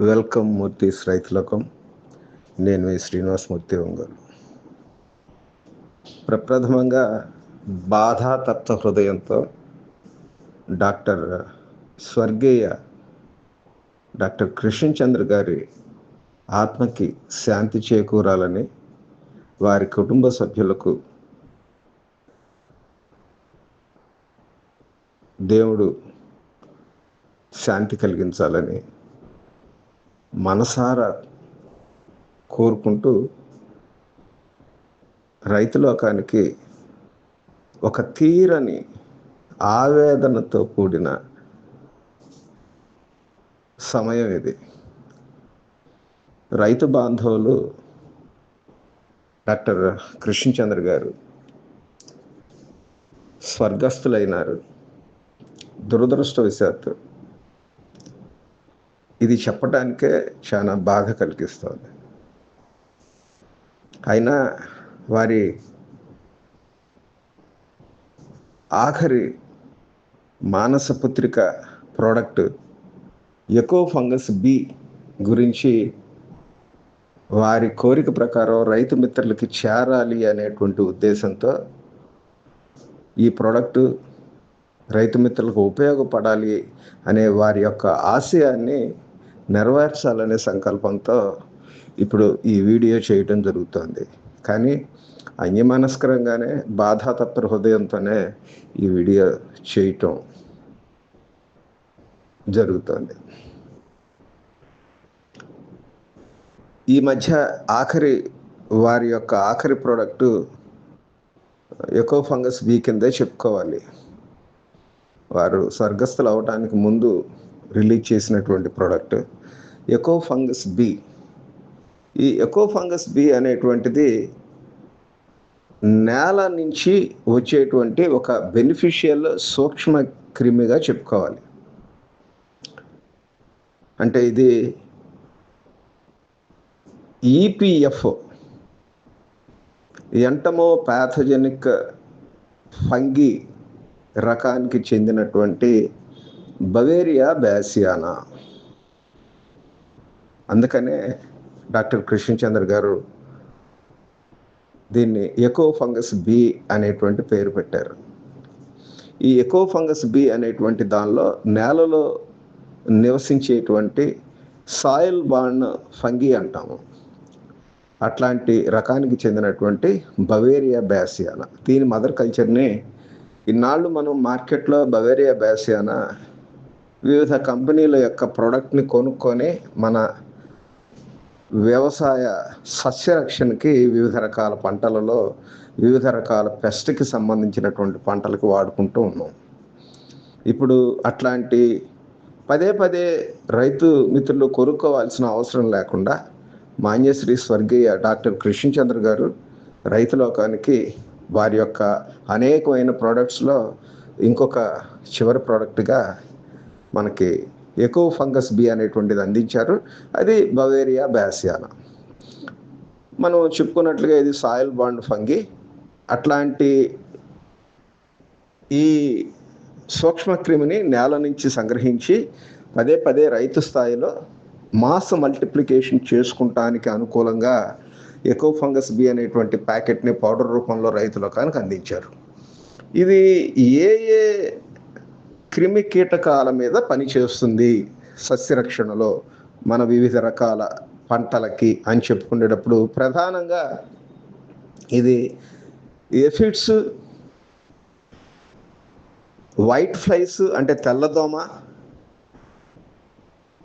Welcome Murthy's రైతులకం. నేను మీ శ్రీనివాసమూర్తి ఒంగోలు. ప్రప్రథమంగా బాధాతప్త హృదయంతో డాక్టర్ స్వర్గీయ డాక్టర్ కృష్ణచంద్ర గారి ఆత్మకి శాంతి చేకూరాలని, వారి కుటుంబ సభ్యులకు దేవుడు శాంతి కలిగించాలని మనసారా కోరుకుంటూ, రైతులోకానికి ఒక తీరని ఆవేదనతో కూడిన సమయం ఇది. రైతు బాంధవులు డాక్టర్ కృష్ణచంద్ర గారు స్వర్గస్థులైనారు. దురదృష్టవశాత్తు ఇది చెప్పడానికే చాలా బాధ కలిగిస్తుంది. అయినా వారి ఆఖరి మానసపుత్రిక ప్రోడక్ట్ ఎకో ఫంగస్ బి గురించి వారి కోరిక ప్రకారం రైతు మిత్రులకి చేరాలి అనేటువంటి ఉద్దేశంతో ఈ ప్రోడక్టు రైతు మిత్రులకు ఉపయోగపడాలి అనే వారి యొక్క ఆశయాన్ని నెరవేర్చాలనే సంకల్పంతో ఇప్పుడు ఈ వీడియో చేయటం జరుగుతుంది. కానీ అన్యమనస్కరంగానే బాధాతప్త హృదయంతోనే ఈ వీడియో చేయటం జరుగుతుంది. ఈ మధ్య వారి యొక్క ఆఖరి ప్రోడక్టు ఎకో ఫంగస్ బి కిందే చెప్పుకోవాలి. వారు స్వర్గస్థులు అవడానికి ముందు రిలీజ్ చేసినటువంటి ప్రోడక్ట్ ఎకో ఫంగస్ బి. ఈ ఎకో ఫంగస్ బి అనేటువంటిది నేల నుంచి వచ్చేటువంటి ఒక బెనిఫిషియల్ సూక్ష్మ క్రిమిగా చెప్పుకోవాలి. అంటే ఇది ఈపీఎఫ్ ఎంటమో ప్యాథోజెనిక్ ఫంగి రకానికి చెందినటువంటి బవేరియా బ్యాసియానా. అందుకనే డాక్టర్ కృష్ణచంద్ర గారు దీన్ని ఎకో ఫంగస్ బి అనేటువంటి పేరు పెట్టారు. ఈ ఎకో ఫంగస్ బి అనేటువంటి దానిలో నేలలో నివసించేటువంటి సాయిల్ బార్న్ ఫంగి అంటాము. అట్లాంటి రకానికి చెందినటువంటి బవేరియా బ్యాసియానా. దీని మదర్ కల్చర్ని ఇన్నాళ్ళు మనం మార్కెట్లో బవేరియా బ్యాసియానా వివిధ కంపెనీల యొక్క ప్రోడక్ట్ని కొనుక్కొని మన వ్యవసాయ సస్యరక్షణకి వివిధ రకాల పంటలలో వివిధ రకాల పెస్ట్కి సంబంధించినటువంటి పంటలకు వాడుకుంటూ ఉన్నాం. ఇప్పుడు అట్లాంటి పదే రైతు మిత్రులు కొనుక్కోవాల్సిన అవసరం లేకుండా మాన్యశ్రీ స్వర్గీయ డాక్టర్ కృష్ణచంద్ర గారు రైతులోకానికి వారి యొక్క అనేకమైన ప్రోడక్ట్స్లో ఇంకొక చివరి ప్రోడక్ట్గా మనకి ఎకో ఫంగస్ బి అనేటువంటిది అందించారు. అది బవేరియా బ్యాసియానా. మనం చెప్పుకున్నట్లుగా ఇది సాయిల్ బాండ్ ఫంగి. అట్లాంటి ఈ సూక్ష్మక్రిమిని నేల నుంచి సంగ్రహించి పదే రైతు స్థాయిలో మాస్ మల్టిప్లికేషన్ చేసుకుంటానికి అనుకూలంగా ఎకో ఫంగస్ బి అనేటువంటి ప్యాకెట్ని పౌడర్ రూపంలో రైతులకు అందించారు. ఇది ఏ క్రిమి కీటకాల మీద పనిచేస్తుంది సస్యరక్షణలో మన వివిధ రకాల పంటలకి అని చెప్పుకునేటప్పుడు ప్రధానంగా ఇది ఎఫిడ్స్, వైట్ ఫ్లైస్ అంటే తెల్లదోమ,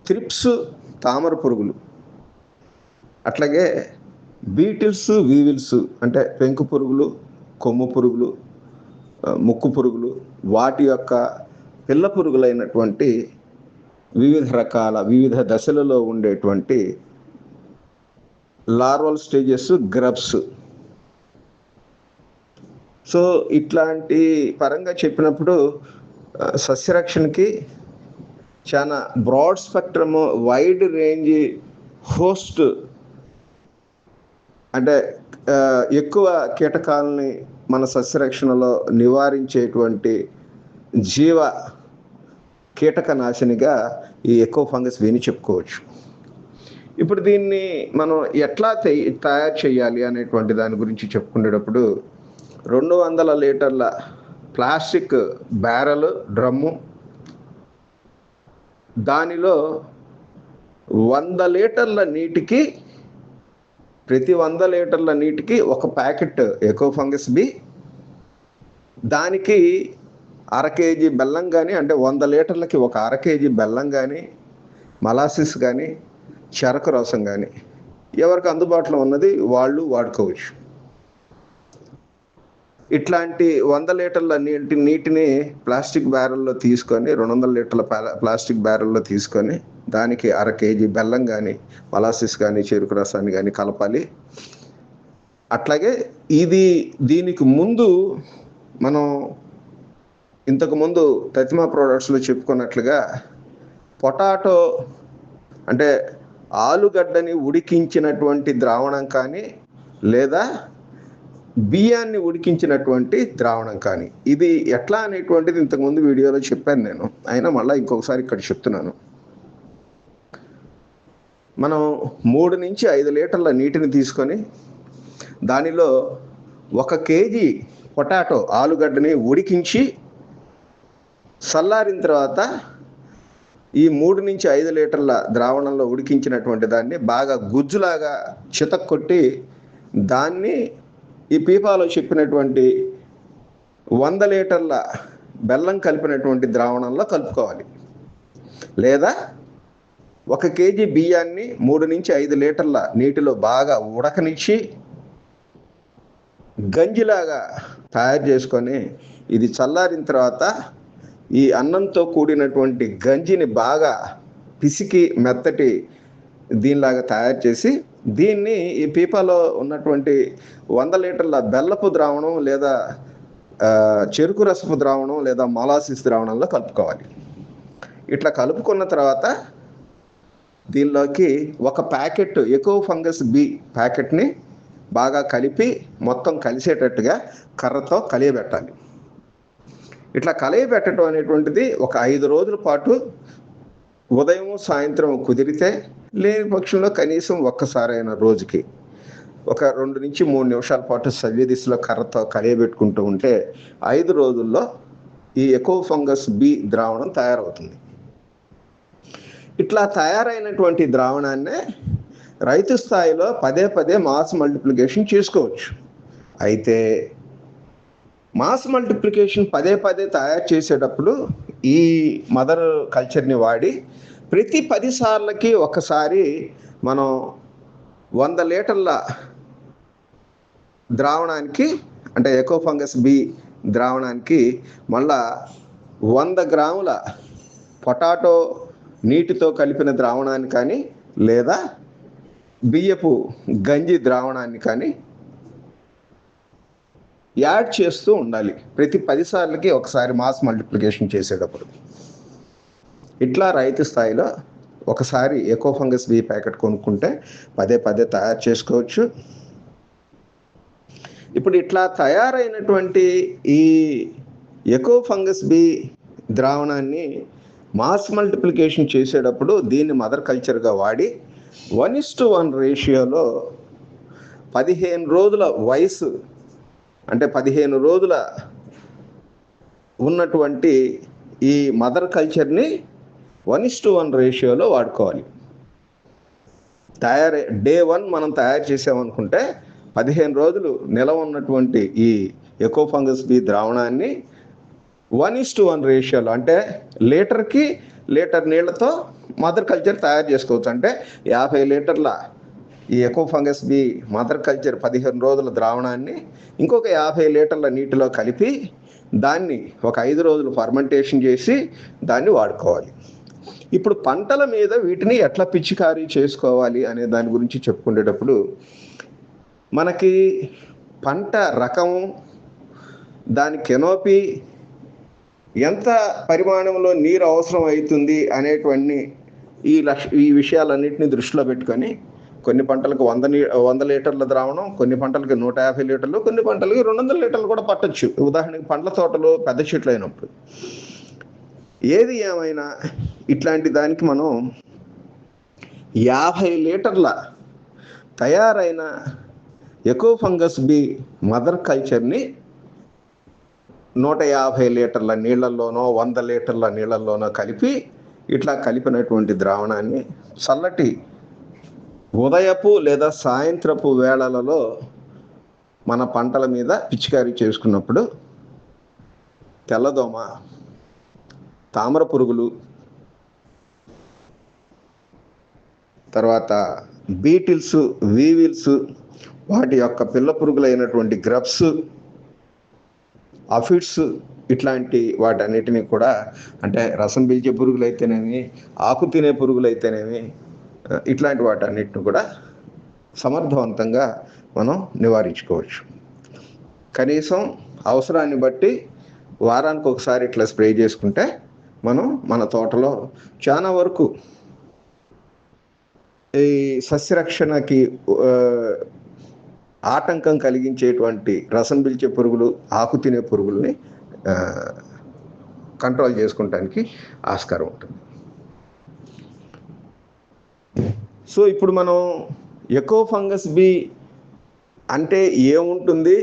త్రిప్స్ తామర పురుగులు, అట్లాగే బీటిల్స్, వీవిల్స్ అంటే పెంకు పురుగులు, కొమ్ము పురుగులు, ముక్కు పురుగులు, వాటి యొక్క పిల్ల పురుగులైనటువంటి వివిధ దశలలో ఉండేటువంటి లార్వల్ స్టేజెస్, గ్రబ్స్. సో ఇట్లాంటి పరంగా చెప్పినప్పుడు సస్యరక్షణకి చాలా broad spectrum, wide range host అంటే ఎక్కువ కీటకాలని మన సస్యరక్షణలో నివారించేటువంటి జీవ కీటకనాశినిగా ఈ ఎకో ఫంగస్ బిని చెప్పుకోవచ్చు. ఇప్పుడు దీన్ని మనం ఎట్లా తయారు చేయాలి అనేటువంటి దాని గురించి చెప్పుకునేటప్పుడు 200 లీటర్ల ప్లాస్టిక్ బ్యారెల్ డ్రమ్ము, దానిలో 100 లీటర్ల నీటికి, ప్రతి 100 లీటర్ల నీటికి ఒక ప్యాకెట్ ఎకో ఫంగస్ బి, దానికి 1/2 కేజీ బెల్లం కానీ, అంటే 100 లీటర్లకి ఒక 1/2 కేజీ బెల్లం కానీ, మలాసిస్ కానీ, చెరకు రసం కానీ, ఎవరికి అందుబాటులో ఉన్నది వాళ్ళు వాడుకోవచ్చు. ఇట్లాంటి 100 లీటర్ల నీటిని ప్లాస్టిక్ బ్యారెల్లో తీసుకొని, 200 లీటర్ల ప్లాస్టిక్ బ్యారెల్లో తీసుకొని, దానికి 1/2 కేజీ బెల్లం కానీ, మలాసిస్ కానీ, చెరుకు రసాన్ని కానీ కలపాలి. అట్లాగే దీనికి ముందు మనం ఇంతకుముందు ప్రతిమా ప్రోడక్ట్స్లో చెప్పుకున్నట్లుగా పొటాటో అంటే ఆలుగడ్డని ఉడికించినటువంటి ద్రావణం కానీ, లేదా బియ్యాన్ని ఉడికించినటువంటి ద్రావణం కానీ, ఇది ఎట్లా అనేటువంటిది ఇంతకుముందు వీడియోలో చెప్పాను నేను, అయినా మళ్ళీ ఇంకొకసారి ఇక్కడ చెప్తున్నాను. మనం 3 నుంచి 5 లీటర్ల నీటిని తీసుకొని, దానిలో 1 కేజీ పొటాటో ఆలుగడ్డని ఉడికించి చల్లారిన తర్వాత ఈ 3 నుంచి 5 లీటర్ల ద్రావణంలో ఉడికించినటువంటి దాన్ని బాగా గుజ్జులాగా చితక్కొట్టి, దాన్ని ఈ పీపాలో చెప్పినటువంటి 100 లీటర్ల బెల్లం కలిపినటువంటి ద్రావణంలో కలుపుకోవాలి. లేదా 1 కేజీ బియ్యాన్ని 3 నుంచి 5 లీటర్ల నీటిలో బాగా ఉడకనిచ్చి గంజిలాగా తయారు చేసుకొని, ఇది చల్లారిన తర్వాత ఈ అన్నంతో కూడినటువంటి గంజిని బాగా పిసికి మెత్తటి దీనిలాగా తయారు చేసి, దీన్ని ఈ పీపాలో ఉన్నటువంటి 100 లీటర్ల బెల్లపు ద్రావణం, లేదా చెరుకు రసపు ద్రావణం, లేదా మొలాసిస్ ద్రావణంలో కలుపుకోవాలి. ఇట్లా కలుపుకున్న తర్వాత దీనిలోకి 1 ప్యాకెట్ ఎకో ఫంగస్ బి ప్యాకెట్ని బాగా కలిపి మొత్తం కలిసేటట్టుగా కర్రతో కలియబెట్టాలి. ఇట్లా కలియబెట్టడం అనేటువంటిది ఒక 5 రోజుల పాటు ఉదయం సాయంత్రం కుదిరితే, లేని పక్షంలో కనీసం ఒక్కసారైన రోజుకి ఒక 2 నుంచి 3 నిమిషాల పాటు సవ్య దిశలో కర్రతో కలియబెట్టుకుంటూ ఉంటే 5 రోజుల్లో ఈ ఎకో ఫంగస్ బి ద్రావణం తయారవుతుంది. ఇట్లా తయారైనటువంటి ద్రావణాన్నే రైతు స్థాయిలో పదే మాస్ మల్టిప్లికేషన్ చేసుకోవచ్చు. అయితే మాస్ మల్టిప్లికేషన్ పదే తయారు చేసేటప్పుడు ఈ మదర్ కల్చర్ని వాడి ప్రతి 10 సార్లకి ఒకసారి మనం 100 లీటర్ల ద్రావణానికి, అంటే ఎకో ఫంగస్ బి ద్రావణానికి మళ్ళా 100 గ్రాముల పొటాటో నీటితో కలిపిన ద్రావణాన్ని కానీ, లేదా బియ్యపు గంజి ద్రావణాన్ని కానీ యాడ్ చేస్తూ ఉండాలి ప్రతి 10 సార్లకి ఒకసారి మాస్ మల్టిప్లికేషన్ చేసేటప్పుడు. ఇట్లా రైతు స్థాయిలో ఒకసారి ఎకో ఫంగస్ బి ప్యాకెట్ కొనుక్కుంటే పదే తయారు చేసుకోవచ్చు. ఇప్పుడు ఇట్లా తయారైనటువంటి ఈ ఎకో ఫంగస్ బి ద్రావణాన్ని మాస్ మల్టిప్లికేషన్ చేసేటప్పుడు దీన్ని మదర్ కల్చర్గా వాడి 1:1 రేషియోలో 15 రోజుల వయసు, అంటే 15 రోజుల ఉన్నటువంటి ఈ మదర్ కల్చర్ని 1:1 రేషియోలో వాడుకోవాలి. డే 1 మనం తయారు చేసామనుకుంటే 15 రోజులు నిలవ ఉన్నటువంటి ఈ ఎకో ఫంగస్ బి ద్రావణాన్ని 1:1 రేషియోలో, అంటే లీటర్కి లీటర్ నీళ్లతో మదర్ కల్చర్ తయారు చేసుకోవచ్చు. అంటే 50 లీటర్ల ఈ eco fungus B mother culture 15 రోజుల ద్రావణాన్ని ఇంకొక 50 లీటర్ల నీటిలో కలిపి దాన్ని ఒక 5 రోజులు ఫర్మెంటేషన్ చేసి దాన్ని వాడుకోవాలి. ఇప్పుడు పంటల మీద వీటిని ఎట్లా పిచికారీ చేసుకోవాలి అనే దాని గురించి చెప్పుకునేటప్పుడు, మనకి పంట రకము, దాని కెనోపీ, ఎంత పరిమాణంలో నీరు అవసరం అవుతుంది అనేటువంటి ఈ విషయాలన్నింటినీ దృష్టిలో పెట్టుకొని కొన్ని పంటలకు 100 లీటర్ల ద్రావణం, కొన్ని పంటలకి 150 లీటర్లు, కొన్ని పంటలకి 200 లీటర్లు కూడా పట్టొచ్చు. ఉదాహరణకి పండ్ల తోటలు పెద్ద చెట్లు అయినప్పుడు. ఏది ఏమైనా ఇట్లాంటి దానికి మనం 50 లీటర్ల తయారైన ఎకో ఫంగస్ బి మదర్ కల్చర్ని 150 లీటర్ల నీళ్ళల్లోనో 100 లీటర్ల నీళ్ళల్లోనో కలిపి ఇట్లా కలిపినటువంటి ద్రావణాన్ని చల్లటి ఉదయపు లేదా సాయంత్రపు వేళలలో మన పంటల మీద పిచికారీ చేసుకున్నప్పుడు తెల్లదోమ, తామర పురుగులు, తర్వాత బీటిల్స్, వీవిల్స్, వాటి యొక్క పిల్ల పురుగులైనటువంటి గ్రబ్స్, అఫిడ్స్, ఇట్లాంటి వాటన్నిటినీ కూడా, అంటే రసం పీల్చే పురుగులు అయితేనేమి, ఆకు తినే పురుగులు అయితేనేమి, ఇట్లాంటి వాటన్నిటిని కూడా సమర్థవంతంగా మనం నివారించుకోవచ్చు. కనీసం అవసరాన్ని బట్టి వారానికి ఒకసారి ఇట్లా స్ప్రే చేసుకుంటే మనం మన తోటలో చాలా వరకు ఈ సస్యరక్షణకి ఆటంకం కలిగించేటువంటి రసం పీల్చే పురుగులు, ఆకు తినే పురుగుల్ని కంట్రోల్ చేసుకోవడానికి ఆస్కారం ఉంటుంది. సో ఇప్పుడు మనం ఎకో ఫంగస్ బి అంటే ఏముంటుంది,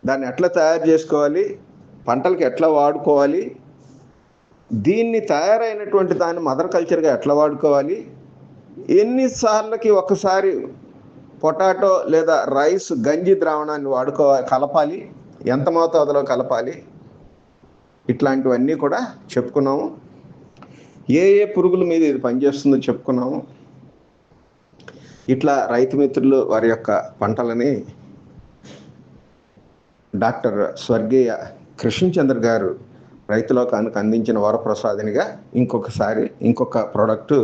దాన్ని ఎట్లా తయారు చేసుకోవాలి, పంటలకి ఎట్లా వాడుకోవాలి, దీన్ని తయారైనటువంటి దాన్ని మదర్ కల్చర్గా ఎట్లా వాడుకోవాలి, ఎన్నిసార్లకి ఒకసారి పొటాటో లేదా రైస్ గంజి ద్రావణాన్ని కలపాలి, ఎంత మోతాదులో కలపాలి, ఇట్లాంటివన్నీ కూడా చెప్పుకున్నాము. ఏ ఏ పురుగుల మీద ఇది పనిచేస్తుందో చెప్పుకున్నాము. ఇట్లా రైతు మిత్రులు వారి యొక్క పంటలని డాక్టర్ స్వర్గీయ కృష్ణచంద్ర గారు రైతులోకానికి అందించిన వరప్రసాదినిగా ఇంకొక ప్రోడక్ట్